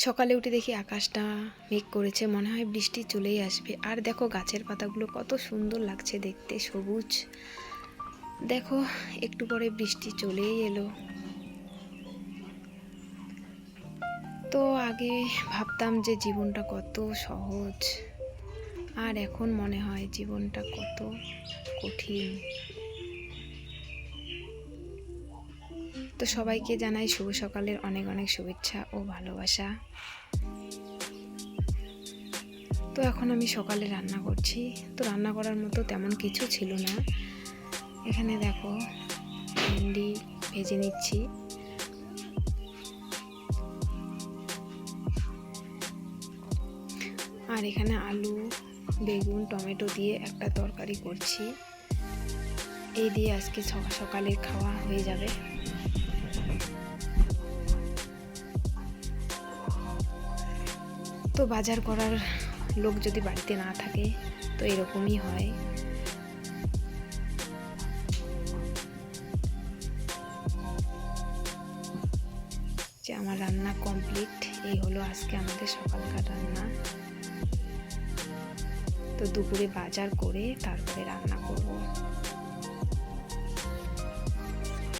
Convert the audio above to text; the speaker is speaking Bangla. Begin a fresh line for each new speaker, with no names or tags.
সকালে উঠে দেখি আকাশটা মেঘ করেছে, মনে হয় বৃষ্টি চলেই আসবে। আর দেখো গাছের পাতাগুলো কত সুন্দর লাগছে দেখতে, সবুজ। দেখো একটু পরে বৃষ্টি চলেই এলো। তো আগে ভাবতাম যে জীবনটা কত সহজ, আর এখন মনে হয় জীবনটা কত কঠিন। তো সবাইকে জানাই শুভ সকালের অনেক অনেক শুভেচ্ছা ও ভালোবাসা। তো এখন আমি সকালে রান্না করছি। তো রান্না করার মতো তেমন কিছু ছিল না। এখানে দেখো ভেন্ডি ভেজে নিচ্ছি, আর এখানে আলু বেগুন টমেটো দিয়ে একটা তরকারি করছি। এই দিয়ে আজকে সকালের খাওয়া হয়ে যাবে। তো বাজার করার লোক যদি বাড়িতে না থাকে তো এরকমই হয়। যে আমার রান্না কমপ্লিট। এই হলো আজকে আমাদের সকালকার রান্না। তো দুপুরে বাজার করে তারপরে রান্না করব।